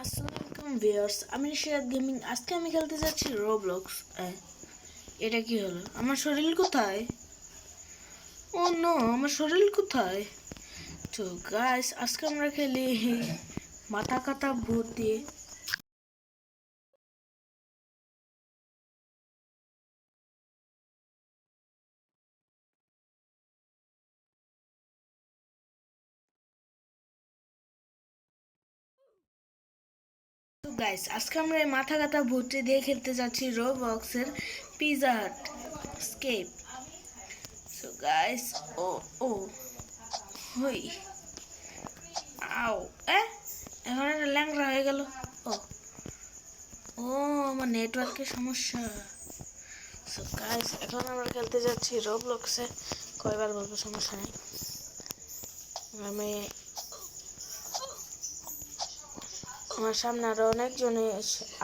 আসসালামু আলাইকুম ভিউয়ার্স, আমি শেয়ার গেমিং। আজকে আমি খেলতে যাচ্ছি রোবলক্স। এটা কি হলো? আমার শরীর কোথায়? ও নো, আমার শরীর কোথায়? তো গাইস, আজকে আমরা খেলি মাথা কাটা ভূত দিয়ে। তো গাইস, আজকে আমরা এই মাথা কাটা ভূতটি দিয়ে খেলতে যাচ্ছি রোবলক্সের pizza hut escape. So guys, ও ও হই আও এখন একটা ল্যাংড়া হয়ে গেল। ও ও আমার নেটওয়ার্কের সমস্যা। সো গাইস, এখন আমরা খেলতে যাচ্ছি রোবলক্সে। কয়বার বলবো, সমস্যা নেই। আমি আমার সামনে আরো অনেকজনে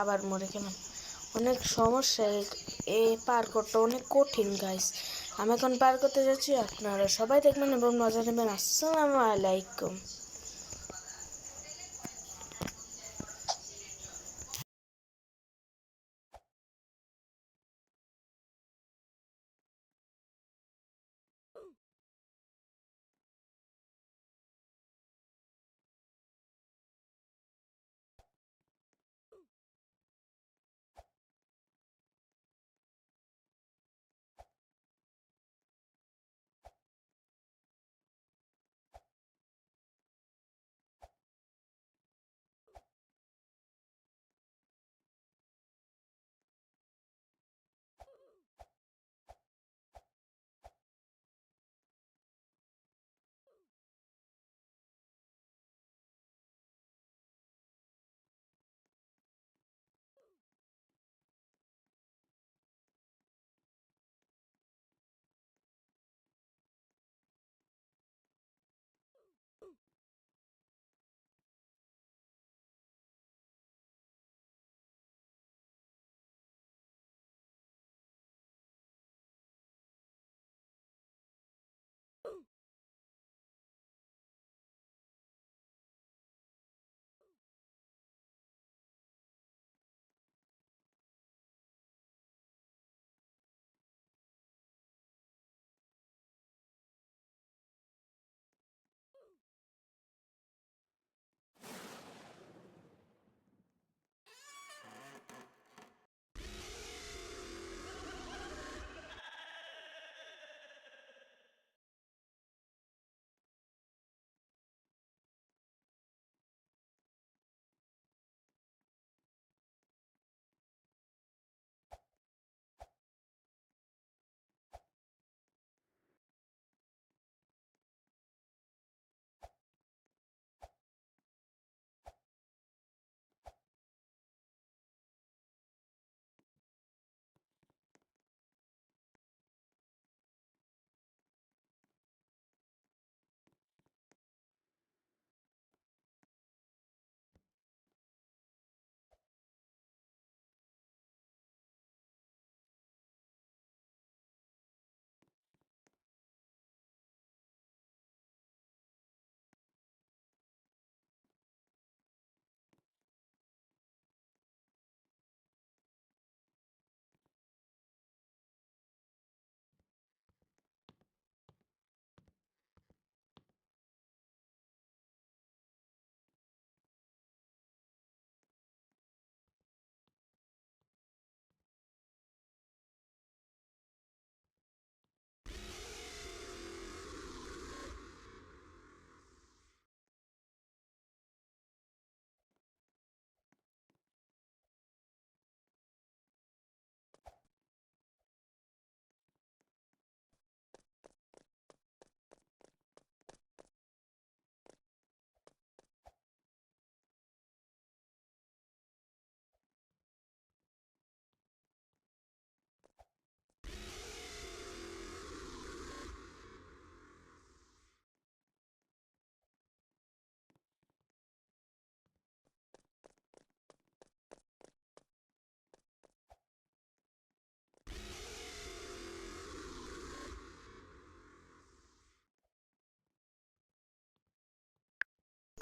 আবার মরে গেলাম। অনেক সমস্যা, এ পার করতে অনেক কঠিন গাইস। আমি এখন পার করতে যাচ্ছি, আপনারা সবাই দেখবেন এবং মজা নেবেন। আসসালামু আলাইকুম।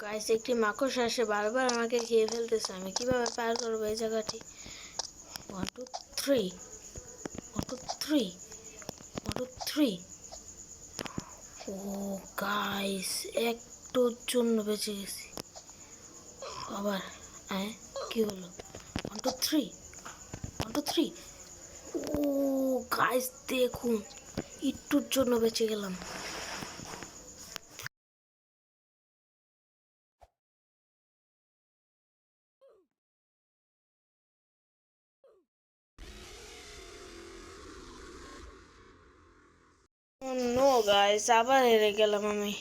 গাইস একটি মাকড়সা এসে বারবার আমাকে খেয়ে ফেলতেছে। আমি কিভাবে পার করবো এই জায়গাটি? 1 2 3 1 2 3 1 2 3। ও গাইস একটুর জন্য বেঁচে গেছি। আবার কি হলো? 1 2 3 1 2 3। ও গাইস দেখুন, একটুর জন্য বেঁচে গেলাম। নো গাইস, আবার হেরে গেলাম আমি।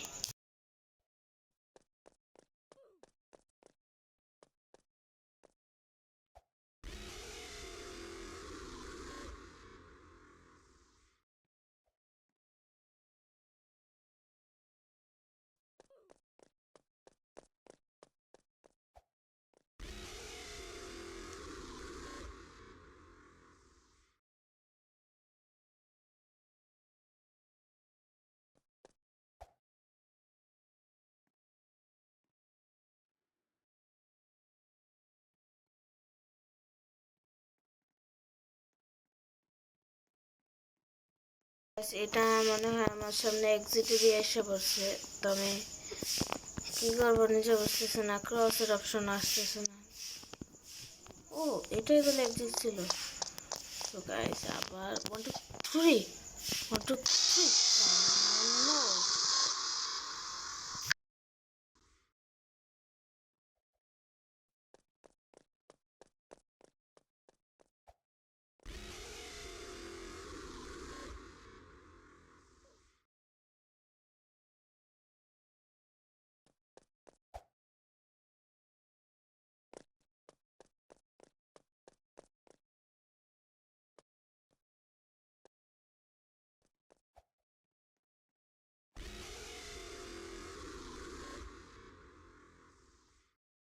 এটা মনে হয় আমার সামনে এক্সিটে দিয়ে এসে পড়ছে। তো আমি কি করবো নিজে বুঝতেছে না, ক্রসের অপশন আসতেছে না। ও এটাই বলে এক্সিট ছিল। তো গাইস আবার 1 2 3 1 2 3। নো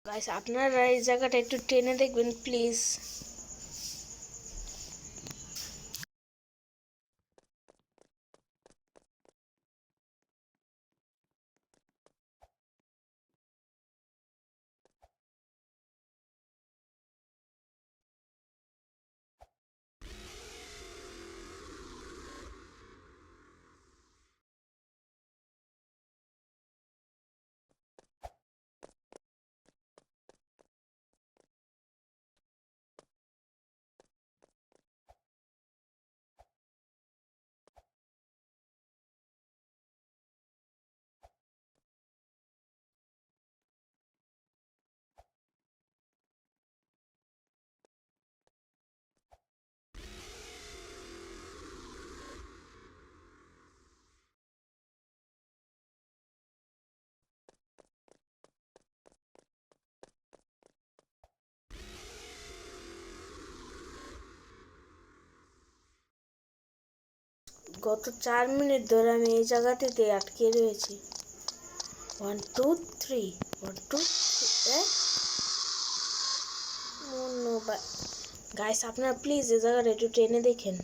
গাইস, আপনারা এই জায়গাটা একটু টেনে দেখবেন প্লিজ। গত 4 মিনিট ধরে আমি এই জায়গাটিতে আটকে রয়েছি। 1 2 3 1 2 3। নো গাইস, আপনারা প্লিজ এই জায়গাটা একটু টেনে দেখেন।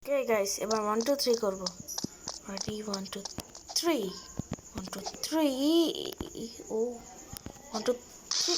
ওকে গাইস, এবার 1 2 3 করবো। রেডি 1 2 3 1 2 3। ও 1 2 3।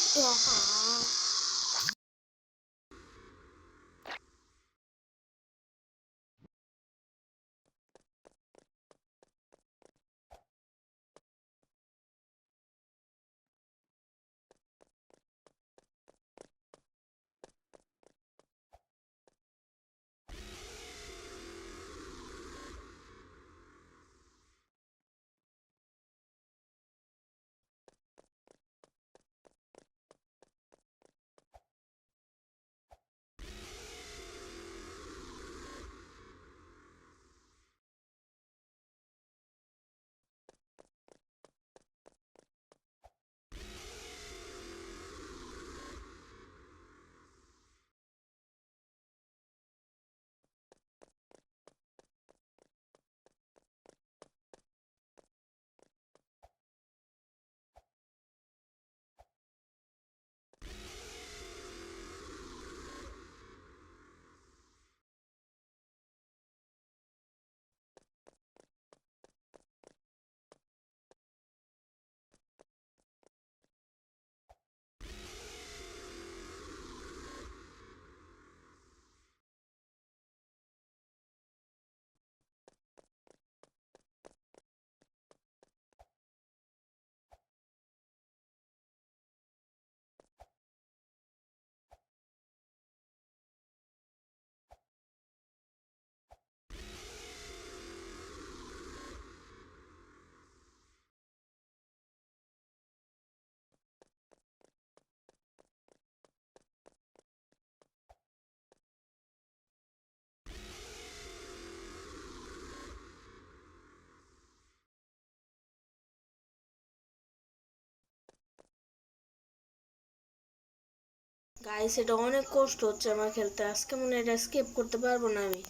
গাইস এটা অনেক কষ্ট হচ্ছে আমার খেলতে, আজকে মনে হয় এটা স্কিপ করতে পারবো না আমি।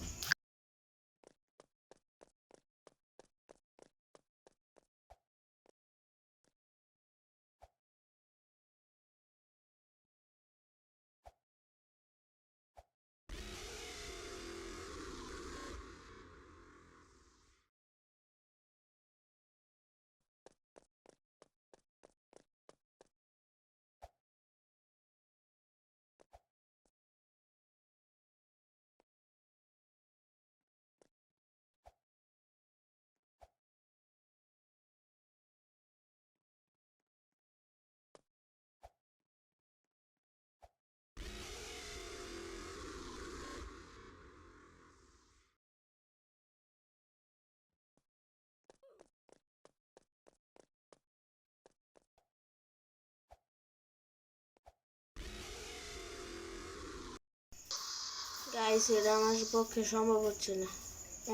গাইস এটা আমার পক্ষে সম্ভব হচ্ছে না,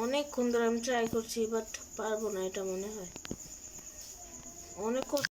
অনেকক্ষণ ধরে আমি ট্রাই করছি বাট পারবো না এটা মনে হয়, অনেক কষ্ট।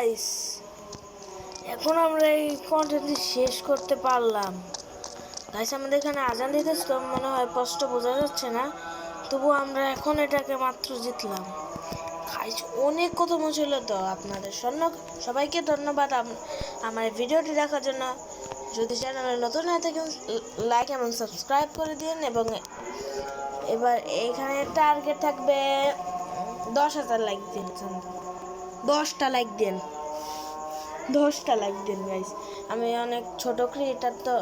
গাইস, এখন আমরা এই কন্টেন্টটি শেষ করতে পারলাম। গাইস আমাদের এখানে আজান দিতেছে তো মনে হয় স্পষ্ট বোঝা যাচ্ছে না, তবু আমরা এখন এটাকে মাত্র জিতলাম। গাইস অনেক কথা ছিল তো আপনাদের সবাইকে ধন্যবাদ আমার ভিডিওটি দেখার জন্য। যদি চ্যানেলে নতুন হয়ে থাকেন লাইক এবং সাবস্ক্রাইব করে দিন, এবং এবার এইখানে টার্গেট থাকবে 10,000 লাইক দিন। 10টা লাইক দিন, 10টা লাইক দিন গাইস। আমি অনেক ছোট ক্রিয়েটার তো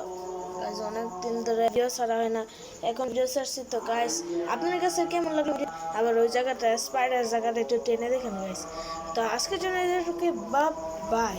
গাইস, অনেক দিন ধরে ভিডিও ছাড়া হয় না, এখন ভিডিও ছাড়ছি তো গাইস। আপনার কাছে কেমন লাগলো? আবার ওই জায়গাটা স্পাইডার জায়গাটা একটু টেনে দেখেন গাইস। তো আজকের জন্য বাই।